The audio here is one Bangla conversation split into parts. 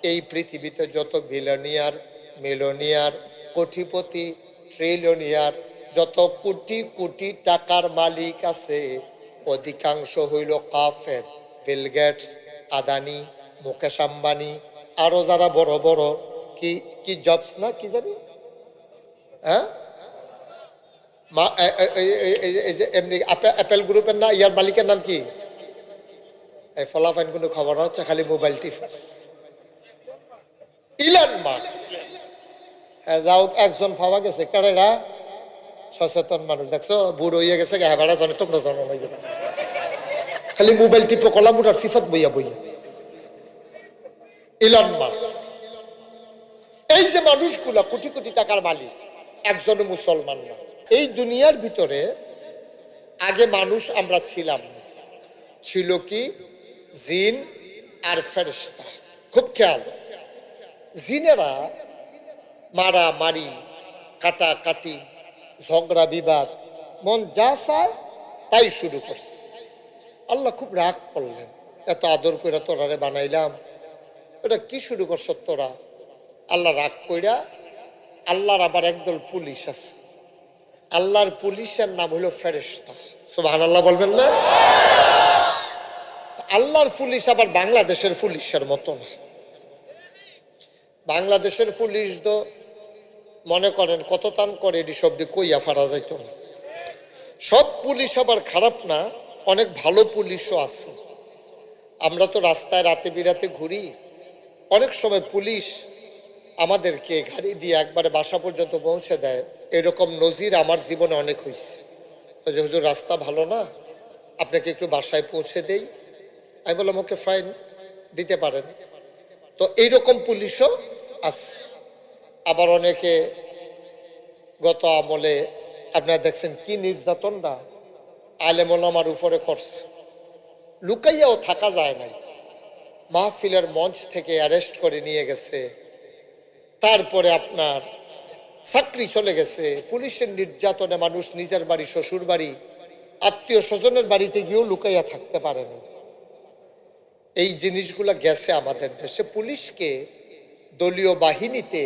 এই পৃথিবীতে যত বিলিয়নিয়ার, মিলিয়নিয়ার, কোটিপতি, ট্রিলিয়নিয়ার, যত কোটি কোটি টাকার মালিক আছে, অধিকাংশ হইল কাফের। বিল গেটস, আদানি, মুকেশ আম্বানি, আরো যারা বড় বড় কি কি জবস না কি জানি, হ্যাঁ, এই যে এমনি অ্যাপেল গ্রুপের না, ইয়ার মালিকের নাম কি? এই ফলাফাইন কোনো খবর হচ্ছে, খালি মোবাইল টিফাস। Elon Musk. হ্যাঁ, যাও, একজন পাওয়া গেছে। কারেরা সচেতন মানুষ, দেখছো, বুড়ো হইয়া গেছে, হ্যাঁ জানে, তোমরা জানো না, খালি মোবাইল টিপে কলা মুটার সিফাত বইয়া বইয়া। Elon Musk. এই যে মানুষগুলা কোটি কোটি টাকার মালিক, একজনও মুসলমান না। এই দুনিয়ার ভিতরে আগে মানুষ আমরা ছিলাম, ছিল কি জিন আর ফেরেশতা। খুব খেয়াল, জিনেরা মারামারি, কাটাকাটি, ঝগড়া বিবাদ, মন যা চায় তাই শুরু করছে। আল্লাহ খুব রাগ করলেন, এত আদর করে তোরারে বানাইলাম, এটা কি শুরু করছ তোরা? আল্লাহ রাগ কইরা, আল্লাহর আবার একদল পুলিশ আছে, আল্লাহর পুলিশের নাম হলো ফেরেশতা। সুবহানাল্লাহ বলবেন না? আল্লাহর পুলিশ আবার বাংলাদেশের পুলিশের মতো না। বাংলাদেশের পুলিশ তো মনে করেন কত তান করে, এটি সব দিয়ে কইয়া ফারা যাইত না। সব পুলিশ আবার খারাপ না, অনেক ভালো পুলিশও আছে। আমরা তো রাস্তায় রাতে বিরাতে ঘুরি, অনেক সময় পুলিশ আমাদেরকে গাড়ি দিয়ে একবারে বাসা পর্যন্ত পৌঁছে দেয়। এরকম নজির আমার জীবনে অনেক হয়েছে। যেহেতু রাস্তা ভালো না, আপনাকে একটু বাসায় পৌঁছে দেই। আমি বললাম ওকে ফাইন, দিতে পারেন। তো এইরকম পুলিশও আছে। আবার অনেকে গত আমলে আপনারা দেখছেন কি নির্যাতনটা আলেম ওলামার উপরে করছে, লুকাইয়াও থাকা যায় নাই। মাহফিলের মঞ্চ থেকে অ্যারেস্ট করে নিয়ে গেছে, তারপরে আপনার চাকরি চলে গেছে। পুলিশের নির্যাতনে মানুষ নিজের বাড়ি, শ্বশুর বাড়ি, আত্মীয় স্বজনের বাড়িতে গিয়েও লুকাইয়া থাকতে পারেনি। এই জিনিসগুলা গেছে আমাদের দেশে। পুলিশকে দলীয় বাহিনীতে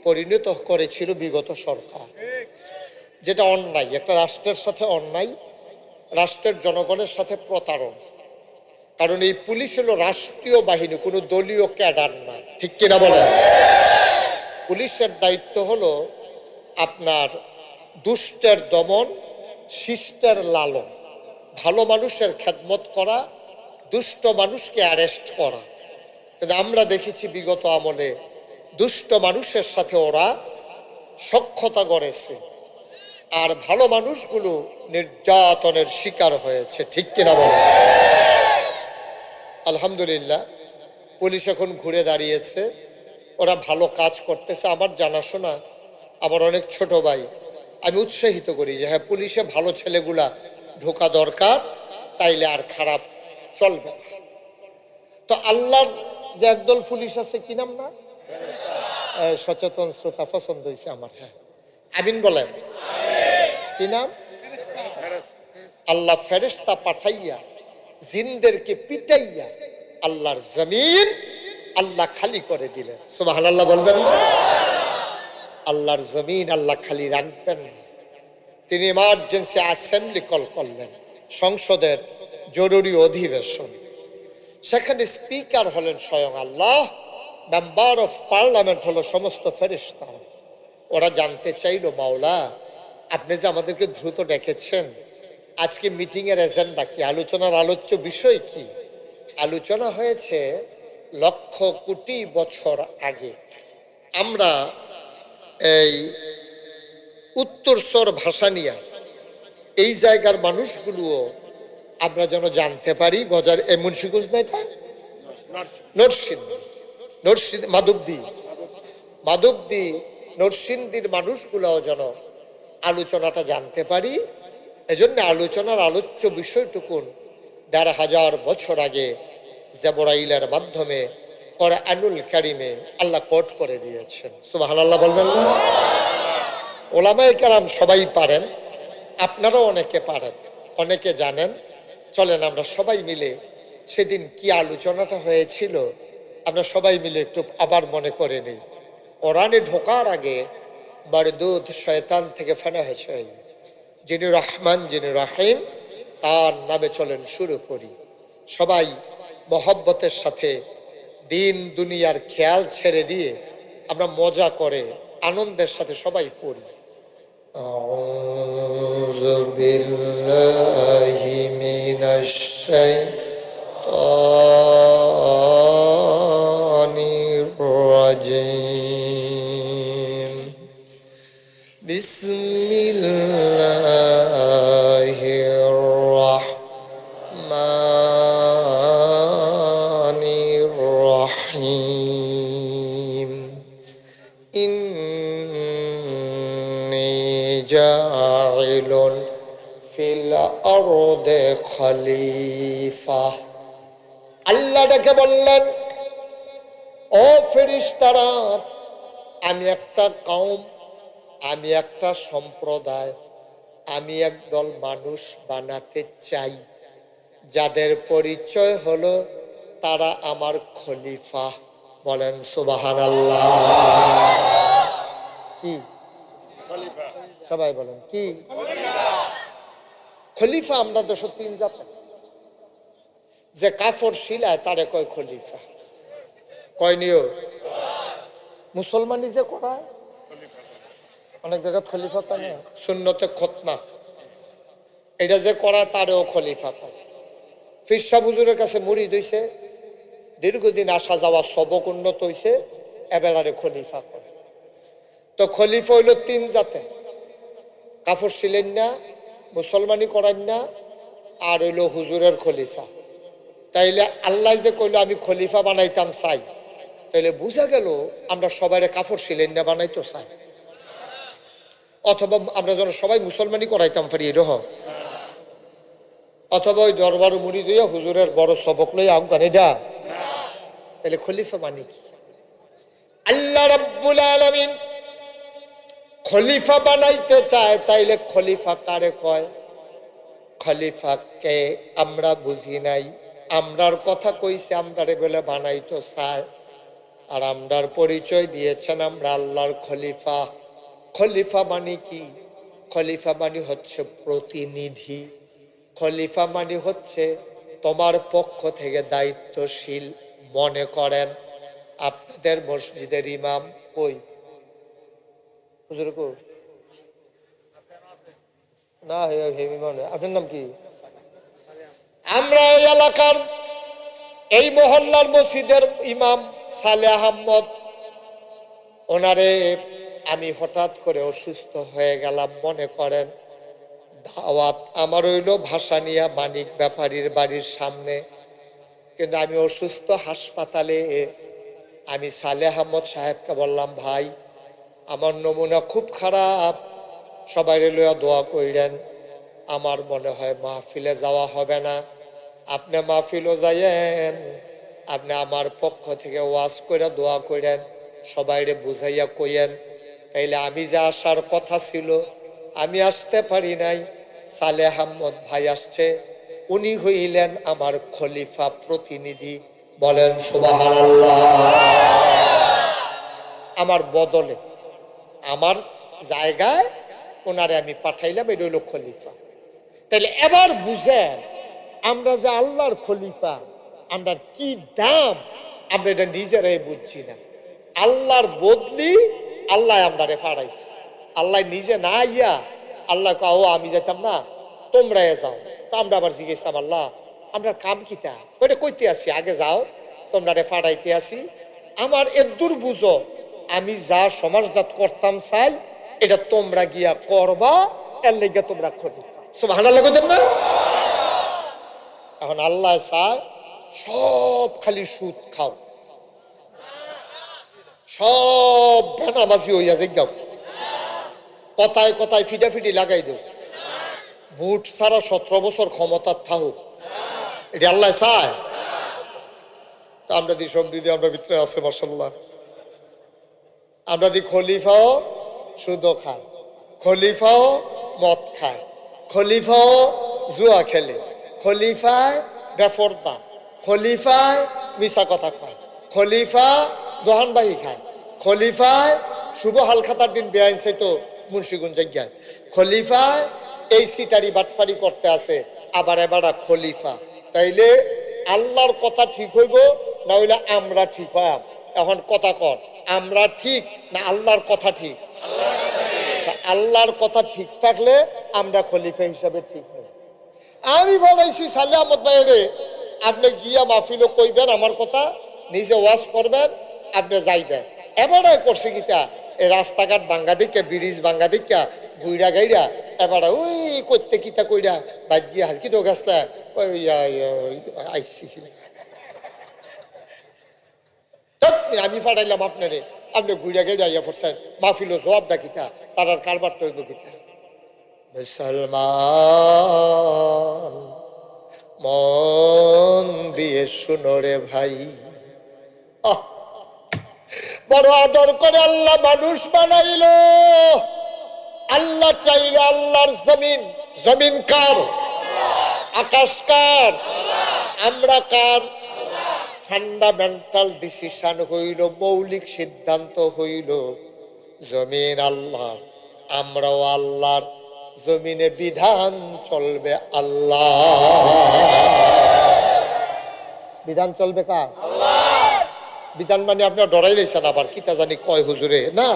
পরিণত করেছিল বিগত সরকার, যেটা অন্যায়, একটা রাষ্ট্রের সাথে অন্যায়, রাষ্ট্রের জনগণের সাথে প্রতারণ। কারণ এই পুলিশ হলো রাষ্ট্রীয় বাহিনী, কোনো দলীয় ক্যাডার না, ঠিক কিনা বলেন? পুলিশের দায়িত্ব হলো আপনার দুষ্টের দমন, শিষ্টের লালন, ভালো মানুষের খেদমত করা, দুষ্ট মানুষকে অ্যারেস্ট করা। কিন্তু আমরা দেখেছি বিগত আমলে দুষ্ট মানুষের সাথে ওরা সখ্যতা গড়েছে, আর ভালো মানুষগুলো নির্যাতনের শিকার হয়েছে, ঠিক কিনা বলেন? আলহামদুলিল্লাহ, পুলিশ এখন ঘুরে দাঁড়িয়েছে, ওরা ভালো কাজ করতেছে। আমার জানাশোনা, আমার অনেক ছোট ভাই, আমি উৎসাহিত করি যে হ্যাঁ, পুলিশে ভালো ছেলেগুলা ঢোকা দরকার, তাইলে আর খারাপ চলবে না। তো আল্লাহর যে একদল পুলিশ আছে, কি নাম না, সচেতন শ্রোতা পছন্দ হয়েছে আমার, হ্যাঁ আমিন বলেন, কি নাম? আল্লাহ ফেরেশতা পাঠাইয়া জিনদেরকে পিটাইয়া আল্লাহর জমিন আল্লাহ খালি করে দিলেন। সুবহানাল্লাহ বলবেন না? আল্লাহর জমিন আল্লাহ খালি রাখবেন না, তিনি ইমার্জেন্সি অ্যাসেম্বলি কল করলেন, সংসদের জরুরি অধিবেশন। সেখানে স্পিকার হলেন স্বয়ং আল্লাহ, মেম্বার অফ পার্লামেন্ট হলো সমস্ত ফেরেশতা। ওরা জানতে চাইল, মাওলা আপনি যে আমাদেরকে দ্রুত ডেকেছেন, আজকে মিটিং এর এজেন্ডা কি, আলোচনার আলোচ্য বিষয় কি? আলোচনা হয়েছে লক্ষ কোটি বছর আগে আমরা এই উত্তরস্বর ভাষা নিয়ে এই জায়গার মানুষগুলোও আমরা যেন জানতে পারি। গজার মুন্সিগঞ্জ না, এটা নরসিংদী, মাধবদী নরসিংদীর মানুষগুলাও যেন আলোচনাটা জানতে পারি। এজন্য আলোচনার আলোচ্য বিষয়টুকুন ১৫০০ বছর আগে জিবরাইলের মাধ্যমে কোরআনুল কারীমে আল্লাহ কোট করে দিয়েছেন। সুবহানাল্লাহ বলবেন না? ওলামায়ে কেরাম সবাই পারেন, আপনারাও অনেকে পারেন, অনেকে জানেন। চলেন আমরা সবাই মিলে সেদিন কি আলোচনাটা হয়েছিল আমরা সবাই মিলে একটু আবার মনে করে নিই। কোরআনে ঢোকার আগে মারদুদ শয়তান থেকে ফানা হয়েছে, যিনি রহমান যিনি রাহিম তার নামে চলেন শুরু করি। সবাই মহব্বতের সাথে দিন দুনিয়ার খেয়াল ছেড়ে দিয়ে আমরা মজা করে আনন্দের সাথে সবাই পড়ি। আউযু বিল্লাহি মিনাশ শাইতানির রাজিম। বিসমিল্লাহির রাহমানির রাহিম। ইন্নী জাইলুন ফিল আরদে খলিফা। আল্লাহ ডেকে বললেন, ও ফেরেশতারা, আমি একটা কওম, আমি একটা সম্প্রদায়, আমি একদল মানুষ বানাতে চাই যাদের পরিচয় হলো তারা আমার খলিফা। বলেন সুবহানাল্লাহ। কি সবাই বলেন কি খলিফা? আমরা তো তিন জাতের। যে কাফর শিলায় তারে কয় খলিফা, কয় নিও। মুসলমানি যে করায় অনেক জায়গায় খলিফা তা না, সুন্নতে খতনা এটা যে করায় তারেও খলিফা কয়। ফিরসা হুজুরের কাছে মুরিদ হইছে, দীর্ঘদিন আসা যাওয়া সবক উন্নত হইছে, এবেলারে খলিফা করে। তো খলিফা হইল তিন জাতে, কাফর ছিলেন না, মুসলমানি করেন না, আর হইল হুজুরের খলিফা। তাইলে আল্লাহ যে কইল আমি খলিফা বানাইতাম চাই, তাইলে বুঝা গেল আমরা সবাই কাফর ছিলেন না বানাইতো চাই, অথবা আমরা যেন সবাই মুসলমানি করাইতাম পারি এরহ, অথবা ওই দরবার মুড়ি দিয়ে হুজুরের বড় সবক লই আগান এটা। তাহলে খলিফা মানে কি? আল্লাহ রাব্বুল আলামিন খলিফা বানাইতে চায়, তাইলে খলিফা কারে কয়? খলিফাকে আমরা বুঝি নাই, আমরার কথা কইছে, আমরারে বলে বানাইতো চায়, আর আমরার পরিচয় দিয়েছেন আমরা আল্লাহর খলিফা। খলিফা মানে কি? খলিফা মানে হচ্ছে প্রতিনিধি। খলিফা মানে হচ্ছে তোমার পক্ষ থেকে দায়িত্বশীল। মনে করেন আপনাদের মসজিদের ইমাম কই হুজুর কো না, আপনার নাম কি? আমরা এই এলাকার এই মহল্লার মসজিদের ইমাম সালেহ আহমদ, ওনারে আমি হঠাৎ করে অসুস্থ হয়ে গেলাম। মনে করেন দাওয়াত আমার হইল ভাসানিয়া মানিক ব্যাপারীর বাড়ির সামনে, কিন্তু আমি অসুস্থ হাসপাতালে। আমি সালেহ আহমদ সাহেবকে বললাম, ভাই আমার নমুনা খুব খারাপ, সবাই লইয়া দোয়া কইরেন। আমার মনে হয় মাহফিলে যাওয়া হবে না, আপনি মাহফিলও যাইয়েন, আপনি আমার পক্ষ থেকে ওয়াজ করে দোয়া করেন, সবাইরে বুঝাইয়া কইয়েন। তাইলে আমি যে আসার কথা ছিল আমি আসতে পারি নাই, সালেহ আহমদ ভাই আসছে, উনি হইলেন আমার খলিফা প্রতিনিধি। বলেন সুবহানাল্লাহ। আমার বদলে আমার জায়গায় ওনারে আমি পাঠাইলাম, এটা হইল খলিফা। তাইলে এবার বুঝেন আমরা যে আল্লাহর খলিফা, আমরা কি দাম আমরা এটা নিজেরাই বুঝছি না। আল্লাহর বদলি আল্লাহ আমরা ফাড়াইছি। আল্লাহ নিজে না ইয়া আল্লাহ কাও আমি যেতাম না, তোমরা যাও। তো আমরা আবার জিজ্ঞেসাম, আল্লাহ আমরা কাম কিতা ওইটা কইতে আসি, আগে যাও, তোমরা ফাড়াইতে আসি। আমার এদুর বুঝো, আমি যা সমাজজাত করতাম চাই এটা তোমরা গিয়া করবা, এর লেগে তোমরা খলিফা। সুবহানাল্লাহ কইতেন না? এখন আল্লাহ চায় সব খালি সুদ খাও, সব বেনামাজি হইয়া যাও, কথায় কথায় ফিটাফিটি লাগাই দেও, ভোট ছাড়া 17 বছর ক্ষমতার থাকুক, এটা আল্লাহ চায়? তা আমরা দি সমৃদ্ধি আমরা ভিতরে আছে মাশাআল্লাহ। আমরা দি খলিফাও সুদ খায়, খলিফাও মদ খায়, খলিফাও জুয়া খেলে, খলিফায় বেফরদা, খলিফায় মিছা কথা কয়, খলিফা দোহানবাহি খায়, খলিফায় শুভ হালখাতার দিন বেআইন সে তো মুন্সিগঞ্জ জায়গায়, খলিফায় এই সিটারি বাটফারি করতে আছে, আবার এবারা খলিফা। তাইলে আল্লাহর কথা ঠিক হইব না হইলে আমরা ঠিক হইব? এখন কথা কর, আমরা ঠিক না আল্লাহর কথা ঠিক? আল্লাহর কথা ঠিক থাকলে আমরা খলিফা হিসাবে ঠিক হই। আমি বলাইছি সালে আহমদ ভাইরে, আপনি গিয়া মাহফিলও কইবেন আমার কথা, নিজে ওয়াজ করবেন, আপনি যাইবেন। এবারে করছে গীতা এই রাস্তাঘাট ভাঙ্গা দিকা, ব্রিজ ভাঙ্গা দিকা, গুইরা গাইরা এবারে ওই করতে কিতা কইরা বাজিয়া হাজকি তো গাছটা ওই আইসি। আমি ফাটাইলাম আপনারে, আপনি ঘুরে গেড়ে আইয়া পড়ছেন, মাহফিলও জবাব ডাকিতা, তার কারবার তৈব কিতা। মুসলমান মন দিয়ে শুনো রে ভাই, বড় আদর করে আল্লাহ মানুষ বানাইল, আল্লাহ চাইল আল্লাহর জমিন, জমিন কার? আকাশ কার? আমরা কার? ফান্ডামেন্টাল ডিসিশন হইল, মৌলিক সিদ্ধান্ত হইল জমিন আল্লাহ, আমরাও আল্লাহর জমিনে বিধান চলবে আল্লাহ। বিধান চলবে কার? বিধান মানে আপনার ডরাই লেছেন আবার কিতা জানি কয় হুজুরে, না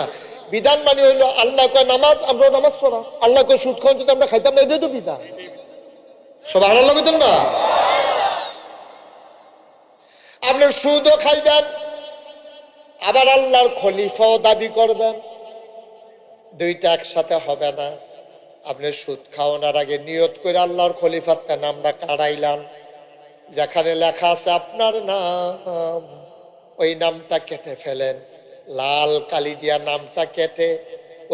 বিধান মানে হইলো আল্লাহ কয় নামাজ, আমরা নামাজ পড়া, আল্লাহ কয় সুদ খাওয়ান যদি আমরা খাইতাম না, এটাই তো বিধান। সুবহানাল্লাহ কইতেন না? আপনার সুদও খাইবেন, আবার আল্লাহর খলিফাও দাবি করবেন, দুইটা একসাথে হবে না। আপনি সুদ খাওয়ানোর আগে নিয়ত করে আল্লাহর খলিফার নামটা কাড়াইলাম, যেখানে লেখা আছে আপনার নাম ওই নামটা কেটে ফেলেন, লাল কালি দিয়া নামটা কেটে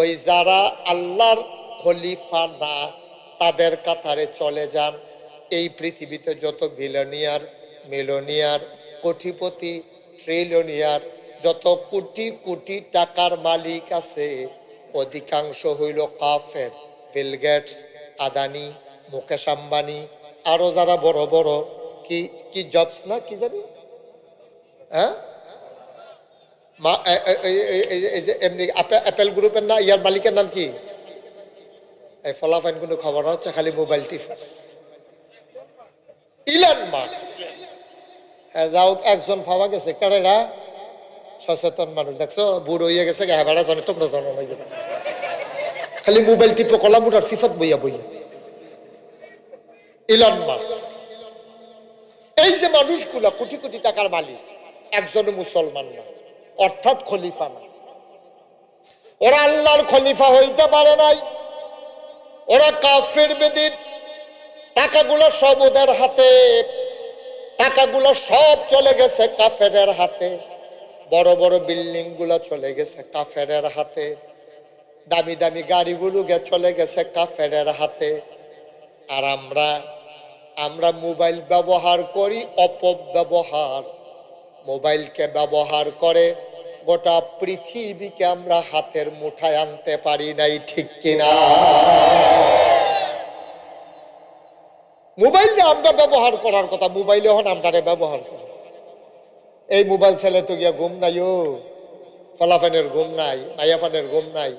ওই যারা আল্লাহর খলিফা না তাদের কাতারে চলে যান। এই পৃথিবীতে যত বিলিয়নিয়ার, মিলিয়নিয়ার, কোটিপতি, ট্রিলিয়নিয়ার, যত কোটি কোটি টাকার মালিক আছে অধিকাংশ হইল কাফের। বিল গেটস, আদানি, মুকেশ আম্বানি, আরো যারা বড় বড় কি কি জবস না কি জানি, হ্যাঁ এমনি অ্যাপেল গ্রুপের না ইয়ার মালিকের নাম কি? এই ফলাফাইন কোনো খবর হচ্ছে খালি মোবাইল টিফাস, ইলন মাস্ক। হ্যাঁ যাও, একজন পাওয়া গেছে, কারেরা সচেতন মানুষ, দেখছো বুড়ো হইয়া গেছে, হ্যাঁ জানে তোমরা জানো না, খালি মোবাইল টিপে কলামুটার সিফাত বইয়া বইয়া। ইলন মাস্ক, এই যে মানুষগুলা কোটি কোটি টাকার মালিক, একজন মুসলমান না, অর্থাৎ খলিফা না। ওরা আল্লাহর খলিফা হইতে পারে নাই, ওরা কাফের বেদিন। টাকাগুলো সব ওদের হাতে, টাকাগুলো সব চলে গেছে কাফেরের হাতে, বড় বড় বিল্ডিং গুলো চলে গেছে কাফেরের হাতে, দামি দামি গাড়িগুলো চলে গেছে কাফেরের হাতে। আর আমরা মোবাইল ব্যবহার করি অপব্যবহার, মোবাইলকে ব্যবহার করে গোটা পৃথিবীকে আমরা হাতের মুঠায় আনতে পারি নাই, ঠিক কিনা? মোবাইলে আমরা ব্যবহার করার কথা, মোবাইলে হন আমরা ব্যবহার করি। এই মোবাইল ছেলে তো গিয়া ঘুম নাই, ও ফলাফানের ঘুম নাই, মাইয়াফানের ঘুম নাই,